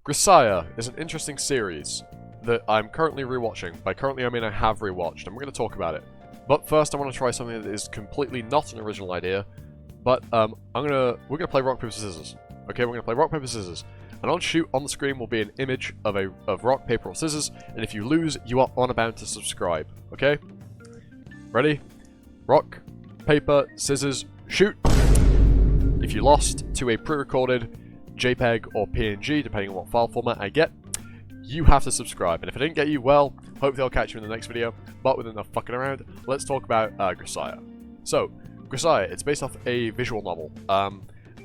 Grisaia is an interesting series that I'm currently rewatching. By currently, I mean I have rewatched, and we're going to talk about it. But first, I want to try something that is completely not an original idea. But we're gonna play rock paper scissors. Okay, we're gonna play rock paper scissors, and on shoot on the screen will be an image of rock paper or scissors. And if you lose, you are bound to subscribe. Okay, ready? Rock, paper, scissors, shoot. If you lost to a pre-recorded JPEG or PNG, depending on what file format I get, you have to subscribe. And if I didn't get you, well, hopefully I'll catch you in the next video. But with enough fucking around, let's talk about Grisaia. So, Grisaia, it's based off a visual novel.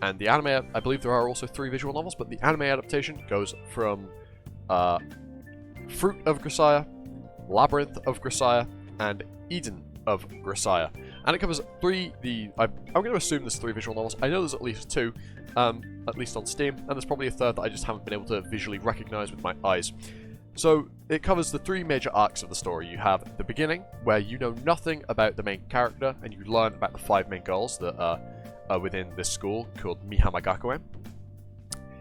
And the anime, I believe there are also 3 visual novels, but the anime adaptation goes from Fruit of Grisaia, Labyrinth of Grisaia, and Eden of Grisaia. And it covers I'm going to assume there's 3 visual novels. I know there's at least 2, at least on Steam, and there's probably a 3rd that I just haven't been able to visually recognize with my eyes. So, it covers the 3 major arcs of the story. You have the beginning, where you know nothing about the main character, and you learn about the 5 main girls that are within this school, called Mihama Gakuen.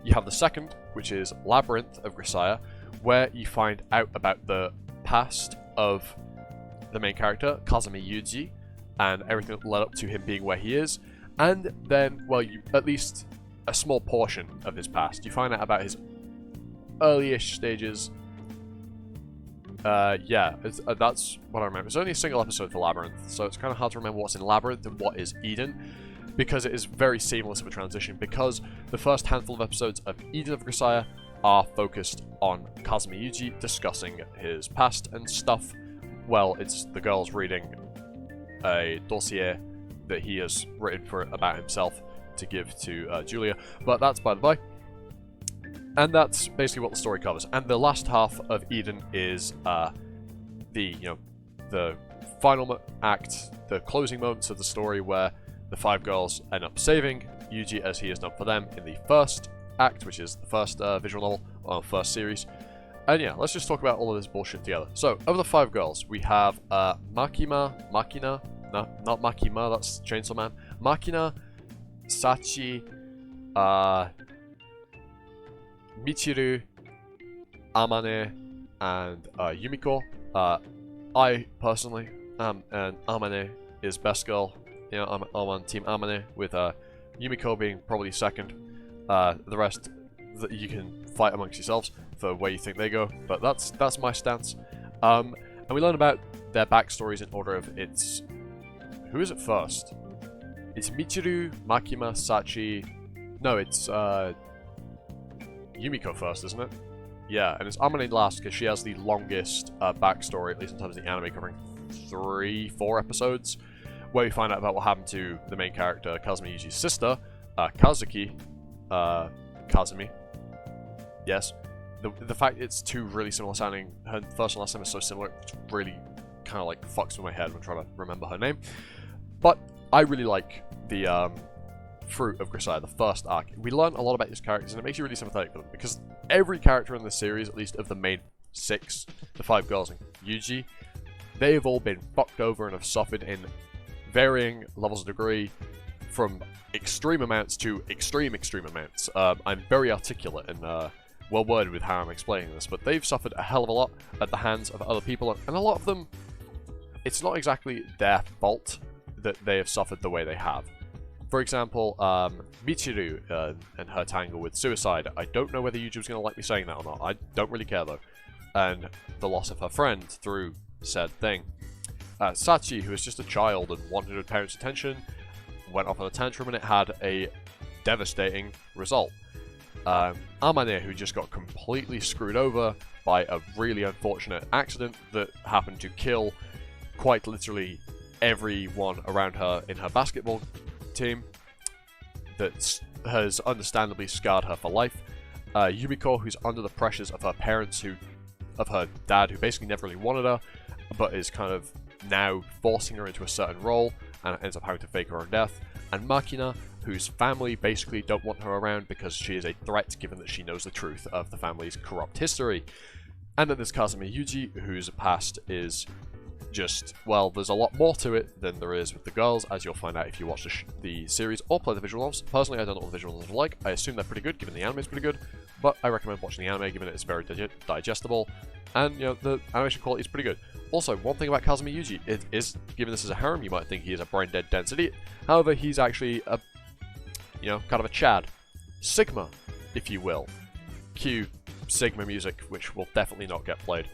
You have the second, which is Labyrinth of Grisaia, where you find out about the past of the main character, Kazumi Yuji, and everything that led up to him being where he is. And then, well, at least a small portion of his past. You find out about his early-ish stages. That's what I remember. It's only a single episode for Labyrinth, so it's kind of hard to remember what's in Labyrinth and what is Eden, because it is very seamless of a transition, because the first handful of episodes of Eden of Grisaia are focused on Kazumi Yuji discussing his past and stuff. Well, it's the girls reading a dossier that he has written about himself to give to Julia, but that's by the by. And that's basically what the story covers. And the last half of Eden is the final act, the closing moments of the story, where the 5 girls end up saving Yuji as he has done for them in the first act, which is the first visual novel, or first series. And yeah, let's just talk about all of this bullshit together. So, of the 5 girls, we have not Makima, that's Chainsaw Man. Makina, Sachi, Michiru, Amane, and Yumiko. I personally am an Amane is best girl. You know, I'm on Team Amane, with Yumiko being probably second. The rest, you can fight amongst yourselves for where you think they go, but that's my stance. And we learn about their backstories in order of its... Who is it first? It's Michiru, Makima, Sachi... No, it's Yumiko first, isn't it? Yeah, and it's Amane last, because she has the longest backstory, at least in terms of the anime, covering 3-4 episodes, where we find out about what happened to the main character, Kazumi Yuji's sister, Kazumi. Yes. The fact it's 2 really similar sounding, her first and last name is so similar, it really kind of like fucks with my head when trying to remember her name. But I really like the Fruit of Grisaia, the first arc. We learn a lot about these characters, and it makes you really sympathetic for them, because every character in this series, at least of the main 6, the 5 girls and Yuji, they have all been fucked over and have suffered in varying levels of degree, from extreme amounts to extreme amounts. I'm very articulate and well-worded with how I'm explaining this, but they've suffered a hell of a lot at the hands of other people, and a lot of them, it's not exactly their fault that they have suffered the way they have. For example, Michiru and her tangle with suicide. I don't know whether YouTube's going to like me saying that or not. I don't really care, though. And the loss of her friend through said thing. Sachi, who was just a child and wanted her parents' attention, went off on a tantrum, and it had a devastating result. Amane, who just got completely screwed over by a really unfortunate accident that happened to kill quite literally everyone around her in her basketball team, that has understandably scarred her for life. Yumiko, who's under the pressures of her parents, of her dad, who basically never really wanted her, but is kind of now forcing her into a certain role, and ends up having to fake her own death. And Makina, whose family basically don't want her around because she is a threat, given that she knows the truth of the family's corrupt history. And then there's Kazumi Yuji, whose past is just, well, there's a lot more to it than there is with the girls, as you'll find out if you watch the series or play the visual novels. Personally, I don't know what the visual novels are like. I assume they're pretty good, given the anime is pretty good, but I recommend watching the anime, given it's very digestible, and, you know, the animation quality is pretty good. Also, one thing about Kazumi Yuji, it is, given this is a harem, you might think he is a brain-dead dense idiot. However, he's actually a, you know, kind of a Chad. Sigma, if you will. Cue Sigma music, which will definitely not get played.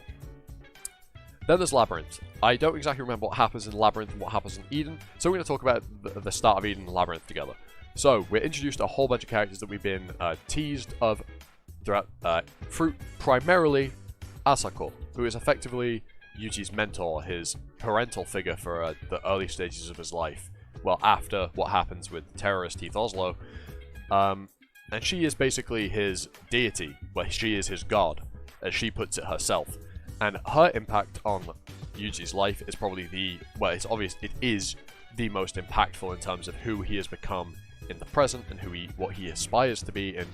Then there's Labyrinth. I don't exactly remember what happens in Labyrinth and what happens in Eden, so we're going to talk about the start of Eden and Labyrinth together. So, we're introduced to a whole bunch of characters that we've been teased of throughout, through primarily Asako, who is effectively Yuji's mentor, his parental figure for the early stages of his life. Well, after what happens with terrorist Heath Oslo. And she is basically his deity, well, she is his god, as she puts it herself. And her impact on Yuji's life is probably well, it's obvious, it is the most impactful in terms of who he has become in the present and what he aspires to be and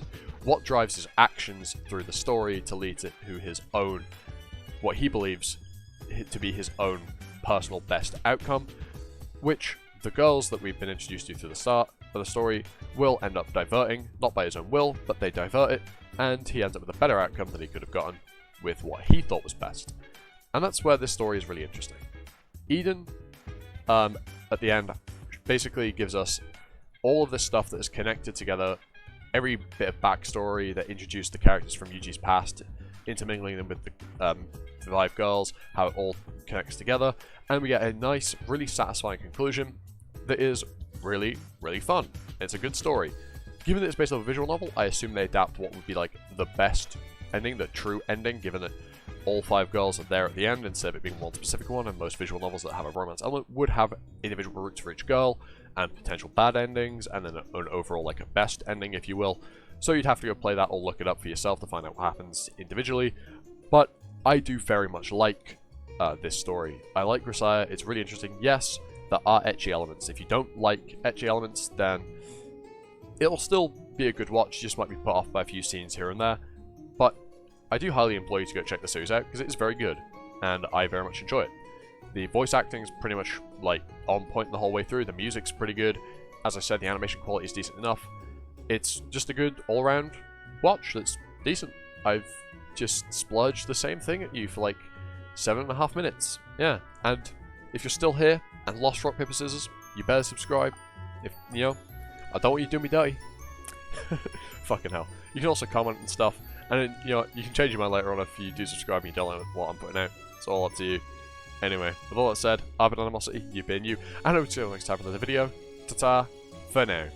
what drives his actions through the story to lead to his own, what he believes to be his own personal best outcome, which the girls that we've been introduced to through the start of the story will end up diverting, not by his own will, but they divert it, and he ends up with a better outcome than he could have gotten with what he thought was best. And that's where this story is really interesting. Eden, at the end, basically gives us all of this stuff that is connected together, every bit of backstory that introduced the characters from Yuji's past, intermingling them with the 5 girls, how it all connects together, and we get a nice, really satisfying conclusion that is really, really fun. It's a good story. Given that it's based on a visual novel, I assume they adapt what would be like the best ending, the true ending, given that all 5 girls are there at the end instead of it being one specific one, and most visual novels that have a romance element would have individual routes for each girl, and potential bad endings, and then an overall, like, a best ending, if you will. So you'd have to go play that or look it up for yourself to find out what happens individually. But I do very much like this story. I like Grisaia, it's really interesting. Yes, there are ecchi elements. If you don't like ecchi elements, then it'll still be a good watch, you just might be put off by a few scenes here and there. But I do highly implore you to go check the series out, because it is very good, and I very much enjoy it. The voice acting is pretty much, like, on point the whole way through, the music's pretty good. As I said, the animation quality is decent enough. It's just a good all-round watch that's decent. I've just splurged the same thing at you for like 7.5 minutes. Yeah, and if you're still here and lost rock, paper, scissors, you better subscribe. If, you know, I don't want you to do me dirty. Fucking hell. You can also comment and stuff, and then, you know, you can change your mind later on if you do subscribe and you don't like what I'm putting out. It's all up to you. Anyway, with all that said, I've been Animosity, you've been you, and I will see you next time for another video. Ta-ta, for now.